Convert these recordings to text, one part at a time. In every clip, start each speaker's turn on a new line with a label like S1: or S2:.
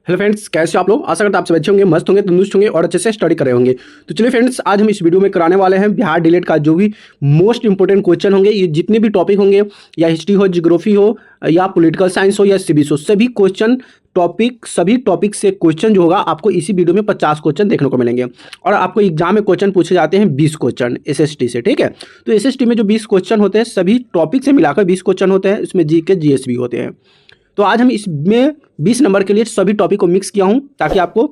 S1: Hello friends, कैसे हो आप लोग। आशा करता हूं आप सब अच्छे होंगे, मस्त होंगे, तंदुरुस्त होंगे और अच्छे से स्टडी कर रहे होंगे। तो चलिए फ्रेंड्स, आज हम इस वीडियो में कराने वाले हैं बिहार डीएलएड का जो भी मोस्ट इंपोर्टेंट क्वेश्चन होंगे। ये जितने भी टॉपिक होंगे, या हिस्ट्री हो, जियोग्राफी हो, या पॉलिटिकल साइंस हो, या सिविक्स हो, सभी क्वेश्चन टॉपिक सभी टॉपिक से क्वेश्चन जो होगा आपको इसी वीडियो में 50 क्वेश्चन देखने को मिलेंगे। और आपको एग्जाम में क्वेश्चन पूछे जाते हैं 20 क्वेश्चन एसएसटी से। ठीक है, तो एसएसटी में जो 20 क्वेश्चन होते हैं सभी टॉपिक से मिलाकर 20 क्वेश्चन होते हैं। इसमें जीके जीएस भी होते हैं। तो आज हम इसमें 20 नंबर के लिए सभी टॉपिक को मिक्स किया हूं ताकि आपको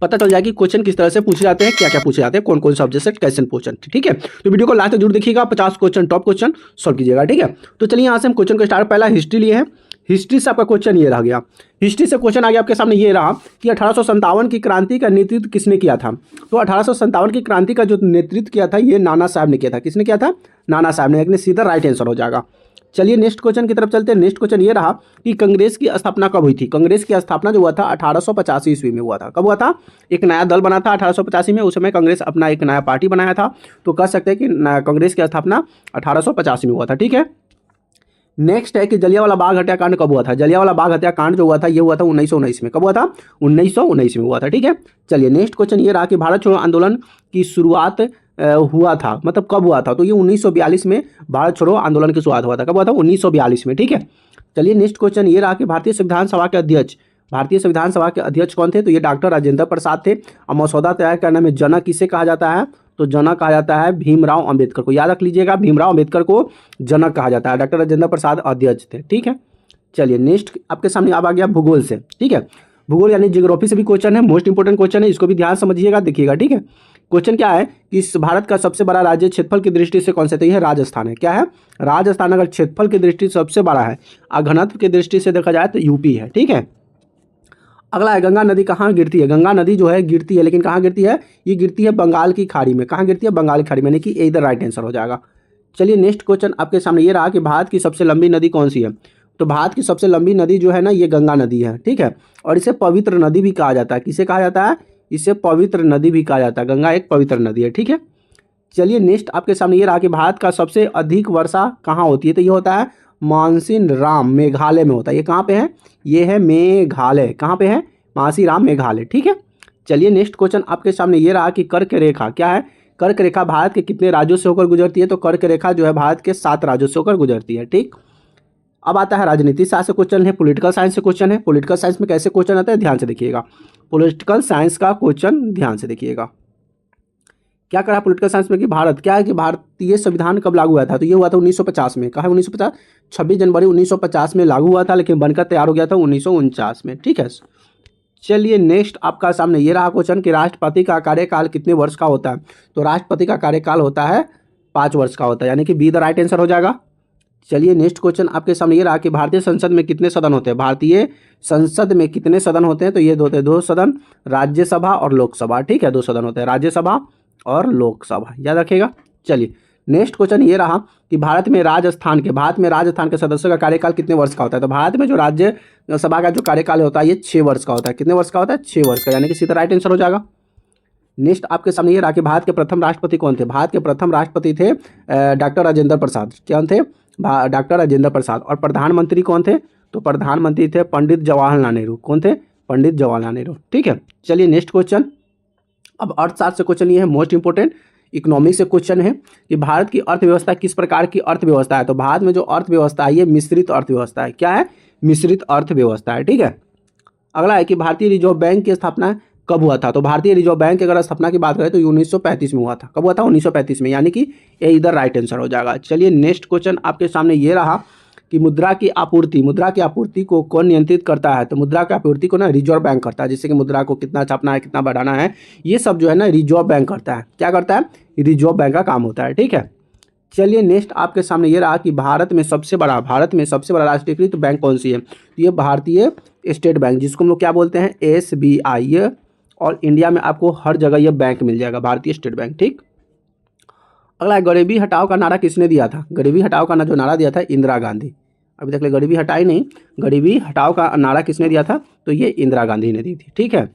S1: पता चल जाए कि क्वेश्चन किस तरह से पूछे जाते हैं, क्या क्या पूछे जाते हैं, कौन कौन सब्जेक्ट से क्वेश्चन पूछन। ठीक है, तो वीडियो को लास्ट तक जरूर देखिएगा, 50 क्वेश्चन टॉप क्वेश्चन सॉल्व कीजिएगा। ठीक है, तो चलिए यहाँ से हम क्वेश्चन को स्टार्ट। पहला हिस्ट्री लिए है। हिस्ट्री से आपका क्वेश्चन ये रह गया। हिस्ट्री से क्वेश्चन आ गया आपके सामने, ये रहा कि 1857 की क्रांति का नेतृत्व किसने किया था। तो 1857 की क्रांति का जो नेतृत्व किया था ये नाना साहब ने किया था। किसने किया था? नाना साहब ने। सीधा राइट आंसर हो जाएगा। चलिए नेक्स्ट क्वेश्चन की तरफ चलते हैं। नेक्स्ट क्वेश्चन ये रहा कि कांग्रेस की स्थापना कब हुई थी। कांग्रेस की स्थापना जो हुआ था 1885 ईस्वी में हुआ था। कब हुआ था? एक नया दल बना था 1885 में। उस समय कांग्रेस अपना एक नया पार्टी बनाया था, तो कह सकते हैं कि कांग्रेस की स्थापना 1885 में हुआ था। ठीक है, नेक्स्ट है कि जलियांवाला बाग हत्याकांड कब हुआ था। जलियांवाला बाग हत्याकांड जो हुआ था ये हुआ था 1919 में। कब हुआ था? 1919 में हुआ था। ठीक है, चलिए नेक्स्ट क्वेश्चन ये रहा कि भारत छोड़ो आंदोलन की शुरुआत हुआ था, मतलब कब हुआ था। तो ये 1942 में भारत छोड़ो आंदोलन की शुरुआत हुआ था। कब हुआ था? 1942 में। ठीक है, चलिए नेक्स्ट क्वेश्चन ये रहा कि भारतीय संविधान सभा के अध्यक्ष कौन थे। तो ये डॉक्टर राजेंद्र प्रसाद थे। और मसौदा तैयार करने में जनक किसे कहा जाता है। तो जनक कहा जाता है भीमराव अंबेडकर को। याद रख लीजिएगा, भीमराव अंबेडकर को जनक कहा जाता है। डॉक्टर राजेंद्र प्रसाद अध्यक्ष थे। ठीक है, चलिए नेक्स्ट आपके सामने अब आ गया भूगोल से। ठीक है, भूगोल यानी ज्योग्राफी से भी क्वेश्चन है, मोस्ट इंपोर्टेंट क्वेश्चन है, इसको भी ध्यान समझिएगा, देखिएगा। ठीक है, क्वेश्चन क्या है कि इस भारत का सबसे बड़ा राज्य क्षेत्रफल की दृष्टि से कौन सा। तो यह राजस्थान है। क्या है? राजस्थान। अगर क्षेत्रफल की दृष्टि से सबसे बड़ा है और घनत्व की दृष्टि से देखा जाए तो यूपी है। ठीक है, अगला है गंगा नदी कहाँ गिरती है। गंगा नदी जो है गिरती है, लेकिन कहाँ गिरती है? ये गिरती है बंगाल की खाड़ी में। कहाँ गिरती है? बंगाल की खाड़ी में, यानी कि इधर राइट आंसर हो जाएगा। चलिए नेक्स्ट क्वेश्चन आपके सामने ये रहा कि भारत की सबसे लंबी नदी कौन सी है। तो भारत की सबसे लंबी नदी जो है ना, ये गंगा नदी है। ठीक है, और इसे पवित्र नदी भी कहा जाता है। किसे कहा जाता है? इसे पवित्र नदी भी कहा जाता है। गंगा एक पवित्र नदी है। ठीक है, चलिए नेक्स्ट आपके सामने ये रहा कि भारत का सबसे अधिक वर्षा कहाँ होती है। तो ये होता है मानसीन राम, मेघालय में होता है। ये कहाँ पे है? ये है मेघालय। कहाँ पे है? मासीराम, मेघालय। ठीक है, चलिए नेक्स्ट क्वेश्चन आपके सामने ये रहा कि कर्क रेखा क्या है। कर्क रेखा भारत के कितने राज्यों से होकर गुजरती है। तो कर्क रेखा जो है भारत के 7 राज्यों से होकर गुजरती है। ठीक, अब आता है राजनीति शास्त्र से क्वेश्चन है, पॉलिटिकल साइंस से क्वेश्चन है। पॉलिटिकल साइंस में कैसे क्वेश्चन आता है, ध्यान से देखिएगा। पॉलिटिकल साइंस का क्वेश्चन ध्यान से देखिएगा। क्या करा पॉलिटिकल साइंस में कि भारत क्या है कि भारतीय संविधान कब लागू हुआ था। तो ये हुआ था 1950 में। कहा है 1950? 26 जनवरी 1950 में लागू हुआ था, लेकिन बनकर तैयार हो गया था 1949 में। ठीक है, चलिए नेक्स्ट आपका सामने ये रहा क्वेश्चन कि राष्ट्रपति का कार्यकाल कितने वर्ष का होता है। तो राष्ट्रपति का कार्यकाल होता है 5 वर्ष का होता है, यानी कि बी द राइट आंसर हो जाएगा। चलिए नेक्स्ट क्वेश्चन आपके सामने ये रहा कि भारतीय संसद में कितने सदन होते हैं। भारतीय संसद में कितने सदन होते हैं। तो ये होते हैं 2 सदन, राज्यसभा और लोकसभा। ठीक है, 2 सदन होते हैं, राज्यसभा और लोकसभा, याद रखिएगा। चलिए नेक्स्ट क्वेश्चन ये रहा कि भारत में राजस्थान के सदस्यों का कार्यकाल कितने वर्ष का होता है। तो भारत में जो राज्यसभा का जो कार्यकाल होता है ये 6 वर्ष का होता है। कितने वर्ष का होता है? 6 वर्ष का, यानी कि सीधा राइट आंसर हो जाएगा। नेक्स्ट आपके सामने ये रहा कि भारत के प्रथम राष्ट्रपति कौन थे। भारत के प्रथम राष्ट्रपति थे डॉक्टर राजेंद्र प्रसाद। कौन थे? डॉक्टर राजेंद्र प्रसाद। और प्रधानमंत्री कौन थे? तो प्रधानमंत्री थे पंडित जवाहरलाल नेहरू। कौन थे? पंडित जवाहरलाल नेहरू। ठीक है, चलिए नेक्स्ट क्वेश्चन। अब अर्थशास्त्र से क्वेश्चन ये है मोस्ट इंपोर्टेंट। इकोनॉमिक्स से क्वेश्चन है कि भारत की अर्थव्यवस्था किस प्रकार की अर्थव्यवस्था है। तो भारत में जो अर्थव्यवस्था है ये मिश्रित अर्थव्यवस्था है। क्या है? मिश्रित अर्थव्यवस्था है। ठीक है, अगला है कि भारतीय रिजर्व बैंक की स्थापना कब हुआ था। तो भारतीय रिजर्व बैंक की अगर स्थापना की बात करें तो 1935 में हुआ था। कब हुआ था? 1935 में, यानी कि ये इधर राइट आंसर हो जाएगा। चलिए नेक्स्ट क्वेश्चन आपके सामने ये रहा कि मुद्रा की आपूर्ति को कौन नियंत्रित करता है। तो मुद्रा की आपूर्ति को ना रिजर्व बैंक करता है, जैसे कि मुद्रा को कितना छापना है, कितना बढ़ाना है, ये सब जो है ना रिजर्व बैंक करता है। क्या करता है? रिजर्व बैंक का काम होता है। ठीक है, चलिए नेक्स्ट आपके सामने ये रहा कि भारत में सबसे बड़ा राष्ट्रीयकृत बैंक कौन सी है। तो ये भारतीय स्टेट बैंक, जिसको हम लोग क्या बोलते हैं? SBI। और इंडिया में आपको हर जगह ये बैंक मिल जाएगा, भारतीय स्टेट बैंक। ठीक, अगला है गरीबी हटाओ का नारा किसने दिया था। गरीबी हटाओ का जो नारा दिया था इंदिरा गांधी। अभी तक गरीबी हटाई नहीं, गरीबी हटाओ का नारा किसने दिया था। तो ये इंदिरा गांधी ने दी थी। ठीक है,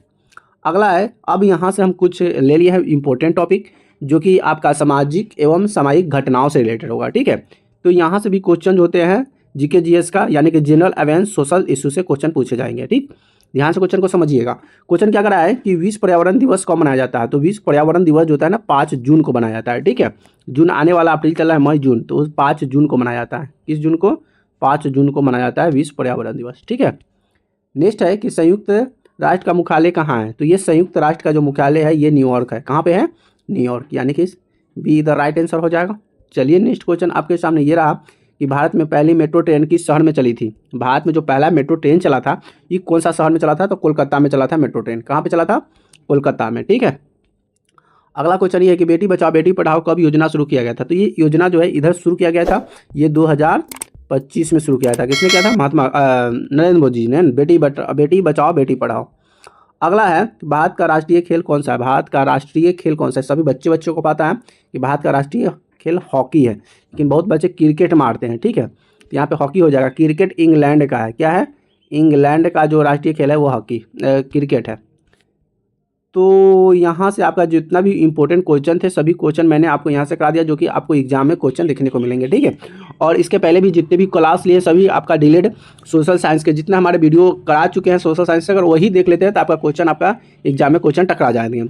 S1: अगला है अब यहाँ से हम कुछ ले लिए हैं इंपॉर्टेंट टॉपिक, जो कि आपका सामाजिक एवं सामायिक घटनाओं से रिलेटेड होगा। ठीक है, तो यहाँ से भी क्वेश्चन होते हैं जीके जीएस का, यानी कि जनरल अवेयरनेस सोशल इशू से क्वेश्चन पूछे जाएंगे। ठीक, ध्यान से क्वेश्चन को समझिएगा। क्वेश्चन क्या करा है कि विश्व पर्यावरण दिवस कब मनाया जाता है, तो विश्व पर्यावरण दिवस जो होता है ना 5 जून को मनाया जाता है, ठीक है। जून आने वाला अप्रैल चल रहा है मई जून, तो 5 जून को मनाया जाता है। किस जून को? 5 जून को मनाया जाता है विश्व पर्यावरण दिवस, ठीक है। नेक्स्ट है कि संयुक्त राष्ट्र का मुख्यालय कहाँ है, तो ये संयुक्त राष्ट्र का जो मुख्यालय है ये न्यूयॉर्क है। कहाँ पे है? न्यूयॉर्क, यानी कि बी द राइट आंसर हो जाएगा। चलिए नेक्स्ट क्वेश्चन आपके सामने ये रहा कि भारत में पहली मेट्रो ट्रेन किस शहर में चली थी। भारत में जो पहला मेट्रो ट्रेन चला था ये कौन सा शहर में चला था, तो कोलकाता में चला था मेट्रो ट्रेन। कहाँ पे चला था? कोलकाता में, ठीक है। अगला क्वेश्चन ये है कि बेटी बचाओ बेटी पढ़ाओ कब योजना शुरू किया गया था, तो ये योजना जो है इधर शुरू किया गया था, ये 2025 में शुरू किया था। किसने किया था? नरेंद्र मोदी जी ने। बेटी बचाओ बेटी पढ़ाओ। अगला है भारत का राष्ट्रीय खेल कौन सा है। भारत का राष्ट्रीय खेल कौन सा है? सभी बच्चों को पता है कि भारत का राष्ट्रीय खेल हॉकी है, लेकिन बहुत बच्चे क्रिकेट मारते हैं, ठीक है। तो यहाँ पे हॉकी हो जाएगा। क्रिकेट इंग्लैंड का है। क्या है? इंग्लैंड का जो राष्ट्रीय खेल है वो हॉकी क्रिकेट है। तो यहाँ से आपका जितना भी इंपॉर्टेंट क्वेश्चन थे सभी क्वेश्चन मैंने आपको यहाँ से करा दिया, जो कि आपको एग्जाम में क्वेश्चन देखने को मिलेंगे, ठीक है। और इसके पहले भी जितने भी क्लास लिए सभी आपका डिलेड सोशल साइंस के जितना हमारे वीडियो करा चुके हैं सोशल साइंस से, अगर वही देख लेते हैं तो आपका क्वेश्चन आपका एग्जाम में क्वेश्चन टकरा जाएंगे।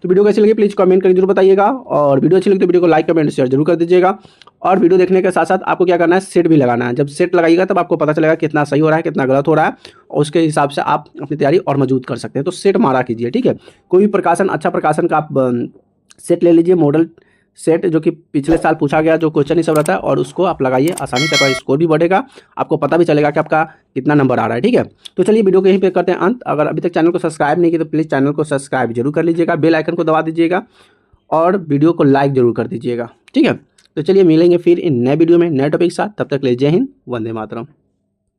S1: तो वीडियो कैसी लगी प्लीज़ कमेंट करके जरूर बताइएगा, और वीडियो अच्छी लगी तो वीडियो को लाइक कमेंट शेयर जरूर कर दीजिएगा। और वीडियो देखने के साथ साथ आपको क्या करना है, सेट भी लगाना है। जब सेट लगाइएगा तब आपको पता चलेगा कितना सही हो रहा है कितना गलत हो रहा है, और उसके हिसाब से आप अपनी तैयारी और मजबूत कर सकते हैं। तो सेट मारा कीजिए, ठीक है। कोई भी प्रकाशन अच्छा प्रकाशन का आप सेट ले लीजिए, मॉडल सेट, जो कि पिछले साल पूछा गया जो क्वेश्चन ही सब रहता है, और उसको आप लगाइए, आसानी से आपका स्कोर भी बढ़ेगा, आपको पता भी चलेगा कि आपका कितना नंबर आ रहा है, ठीक है। तो चलिए वीडियो को यहीं पे करते हैं अंत। अगर अभी तक चैनल को सब्सक्राइब नहीं किया तो प्लीज़ चैनल को सब्सक्राइब जरूर कर लीजिएगा, बेल आइकन को दबा दीजिएगा, और वीडियो को लाइक जरूर कर दीजिएगा, ठीक है। तो चलिए मिलेंगे फिर इन नए वीडियो में नए टॉपिक के साथ, तब तक ले जय हिंद, वंदे मातरम।